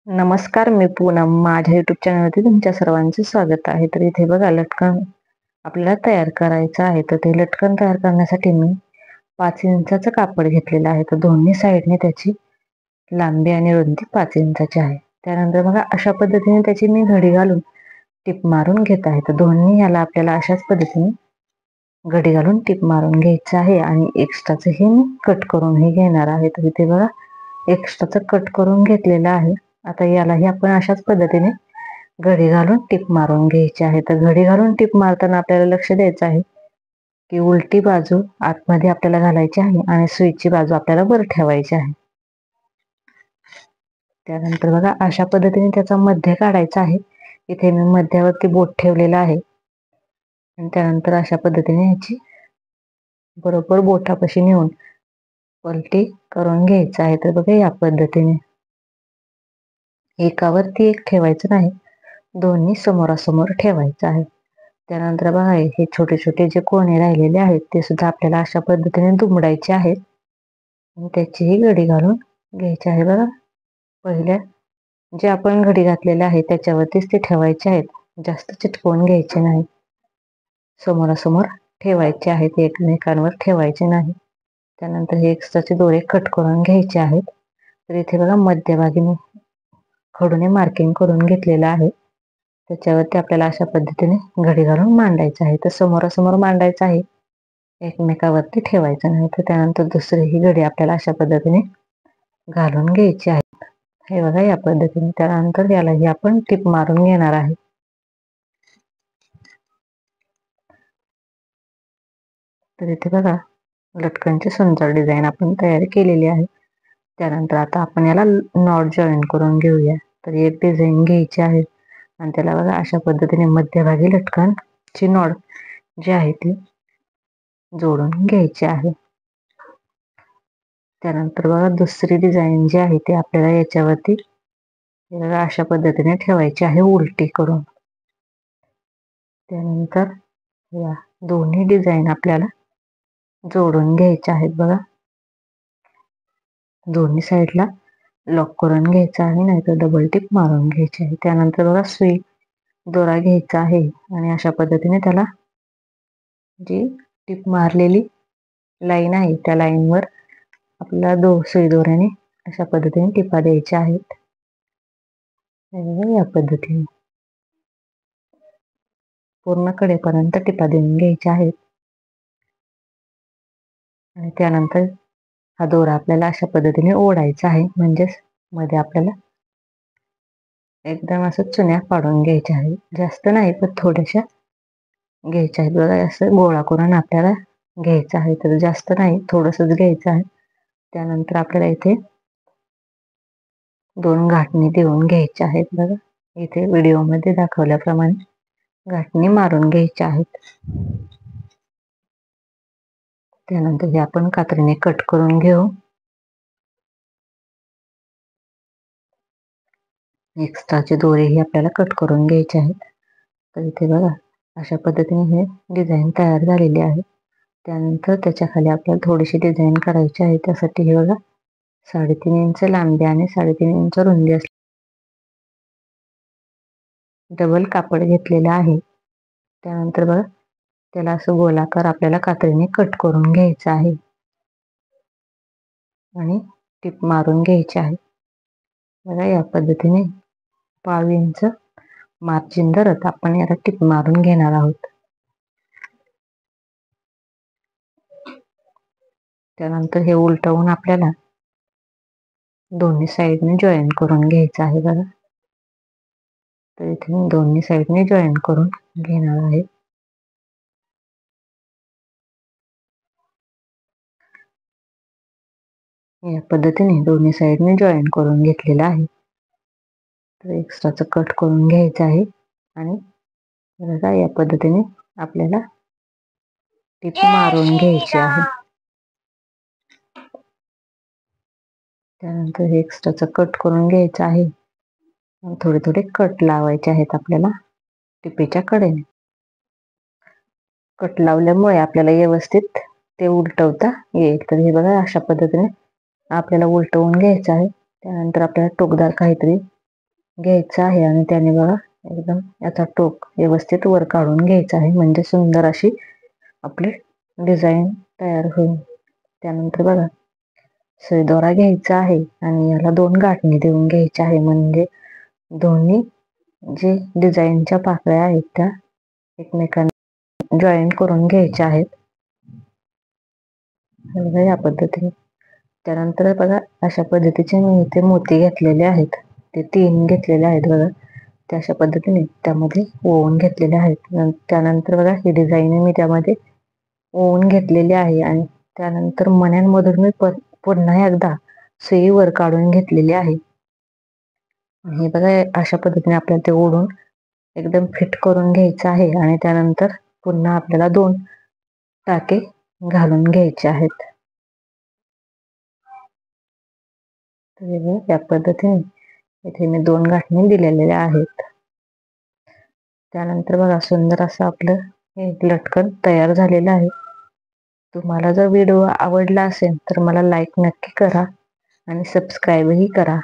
नमस्कार, मी पूनम. माझ्या युट्यूब चॅनलवरती तुमच्या सर्वांचे स्वागत आहे. तर इथे बघा, लटकन आपल्याला तयार करायचं आहे. तर ते लटकन तयार करण्यासाठी मी 5 इंचाचं कापड घेतलेलं आहे. तर दोन्ही साईडने त्याची लांबी आणि रुंदी 5 इंचाची आहे. त्यानंतर बघा, अशा पद्धतीने त्याची मी घडी घालून टिप मारून घेत आहे. तर दोन्ही ह्याला आपल्याला अशाच पद्धतीने घडी घालून टिप मारून घ्यायचं आहे. आणि एक्स्ट्राचं हे मी कट करून हे घेणार आहे. तर इथे बघा, एक्स्ट्राचं कट करून घेतलेलं आहे. आता यालाही आपण अशाच पद्धतीने घडी घालून टिप मारून घ्यायची आहे. तर घडी घालून टिप मारताना आपल्याला लक्ष द्यायचं आहे की उलटी बाजू आतमध्ये आपल्याला घालायची आहे आणि सुईची बाजू आपल्याला वर ठेवायची आहे. त्यानंतर बघा, अशा पद्धतीने त्याचा मध्य काढायचा आहे. इथे मी मध्यावरती बोट ठेवलेला आहे आणि त्यानंतर अशा पद्धतीने ह्याची बरोबर बोटापाशी नेऊन पलटी करून घ्यायचं आहे. तर बघा, या पद्धतीने एकावरती एक ठेवायचं नाही, दोन्ही समोरासमोर ठेवायचं आहे. त्यानंतर बघा, हे छोटे छोटे जे कोणे राहिलेले आहेत ते सुद्धा आपल्याला अशा पद्धतीने दुमडायचे आहेत आणि त्याचीही घडी घालून घ्यायची आहे. बघा, पहिल्या जे आपण घडी घातलेले आहे त्याच्यावरतीच ते ठेवायचे आहेत, जास्त चिटकवून घ्यायचे नाही, समोरासमोर ठेवायचे आहेत, एकमेकांवर ठेवायचे नाही. त्यानंतर हे एक्स्ट्राचे दोरे कट करून घ्यायचे आहेत. तर इथे बघा, मध्यभागी मी खडूने मार्किंग करून घेतलेलं आहे. त्याच्यावरती आपल्याला अशा पद्धतीने घडी घालून मांडायचं आहे. तर समोरासमोर मांडायचं आहे, एकमेकावरती ठेवायचं नाही. तर त्यानंतर दुसरी ही घडी आपल्याला अशा पद्धतीने घालून घ्यायची आहे. हे बघा, या पद्धतीने. त्यानंतर यालाही आपण टिप मारून घेणार आहे. तर इथे बघा, लटकनची सुंदर डिझाईन आपण तयार केलेली आहे. त्यानंतर आता आपण याला नॉट जॉईन करून घेऊया. तर एक डिझाईन घ्यायची आहे आणि त्याला बघा, अशा पद्धतीने मध्यभागी लटकनची नॉट जी आहे ती जोडून घ्यायची आहे. त्यानंतर बघा, दुसरी डिझाईन जी आहे ती आपल्याला याच्यावरती अशा पद्धतीने ठेवायची आहे, उलटी करून. त्यानंतर या दोन्ही डिझाईन आपल्याला जोडून घ्यायच्या आहेत. बघा, दोन्ही साईडला लॉक करून घ्यायचं आहे, नाहीतर डबल टिप मारून घ्यायची आहे. त्यानंतर बघा, सुई दोरा घ्यायचा आहे आणि अशा पद्धतीने त्याला जी टिप मारलेली लाईन आहे त्या लाईनवर आपल्याला सुई दोऱ्याने अशा पद्धतीने टिपा द्यायच्या आहेत. या पद्धतीने पूर्ण कडेपर्यंत टिपा देऊन घ्यायच्या आहेत. आणि त्यानंतर हा दोरा आपल्याला अशा पद्धतीने ओढायचा आहे, म्हणजेच मध्ये आपल्याला एकदम असं चुन्या पाडून घ्यायच्या आहेत, जास्त नाही पण थोड्याशा घ्यायच्या आहेत. बघा, असं गोळा करून आपल्याला घ्यायचं आहे. तर जास्त नाही, थोडंसंच घ्यायचं आहे. त्यानंतर आपल्याला इथे 2 घाटणी देऊन घ्यायच्या आहेत. बघा, इथे व्हिडिओमध्ये दाखवल्याप्रमाणे घाटणी मारून घ्यायच्या आहेत. त्यानंतर हे आपण कात्रीने कट करून घेऊ. एक्स्ट्राचे दोरेही आपल्याला कट करून घ्यायचे आहेत. तर इथे बघा, अशा पद्धतीने हे डिझाईन तयार झालेली आहे. त्यानंतर त्याच्या खाली आपल्याला थोडीशी डिझाईन करायची आहे. त्यासाठी हे बघा, 3.5 इंच लांबी आणि 3.5 इंच रुंदी असली डबल कापड घेतलेलं आहे. त्यानंतर बघा, त्याला असं गोलाकार आपल्याला कात्रीने कट करून घ्यायचं आहे आणि टिप मारून घ्यायची आहे. बघा, या पद्धतीने 1/2 इंच मार्जिन धरत आपण याला टिप मारून घेणार आहोत. त्यानंतर हे उलटवून आपल्याला दोन्ही साईडने जॉईन करून घ्यायचं आहे. बघा, तर इथे मी दोन्ही साईडने जॉईन करून घेणार आहे. या पद्धतीने दोन्ही साईडने जॉईन करून घेतलेलं आहे. तर एक्स्ट्राचं कट करून घ्यायचं आहे आणि बघा, या पद्धतीने आपल्याला टिप मारून घ्यायची आहे. त्यानंतर हे एक्स्ट्राचं कट करून घ्यायचं आहे. थोडे थोडे कट लावायचे आहेत आपल्याला टिपेच्या कडेने. कट लावल्यामुळे आपल्याला व्यवस्थित ते उलटवता येईल. तर हे बघा, अशा पद्धतीने आपल्याला उलटवून घ्यायचं आहे. त्यानंतर आपल्याला टोकदार काहीतरी घ्यायचं आहे आणि त्याने बघा एकदम याचा टोक व्यवस्थित वर काढून घ्यायचा आहे, म्हणजे सुंदर अशी आपली डिझाईन तयार होईल. त्यानंतर बघा सुई दोरा घ्यायचा आहे आणि याला 2 गाठणी देऊन घ्यायच्या आहे, म्हणजे दोन्ही जे डिझाईनच्या पाकळ्या आहेत त्या एकमेकांना जॉईन करून घ्यायच्या आहेत. या पद्धतीने त्यानंतर बघा अशा पद्धतीचे मी इथे मोती घेतलेले आहेत, ते 3 घेतलेले आहेत बघा. ते अशा पद्धतीने त्यामध्ये ओवून घेतलेले आहेत. त्यानंतर बघा ही डिझाईन मी त्यामध्ये ओवून घेतलेली आहे आणि त्यानंतर मण्यांमधून मी पुन्हा एकदा सुई वर काढून घेतलेली आहे. हे बघा अशा पद्धतीने आपल्याला ते ओढून एकदम फिट करून घ्यायचं आहे आणि त्यानंतर पुन्हा आपल्याला 2 टाके घालून घ्यायचे आहेत. या पद्धतीने इथे मी 2 गाठणी दिलेल्या आहेत. त्यानंतर बघा सुंदर असं आपलं हे लटकन तयार झालेलं आहे. तुम्हाला जर व्हिडिओ आवडला असेल तर मला लाईक नक्की करा आणि सबस्क्राईबही करा.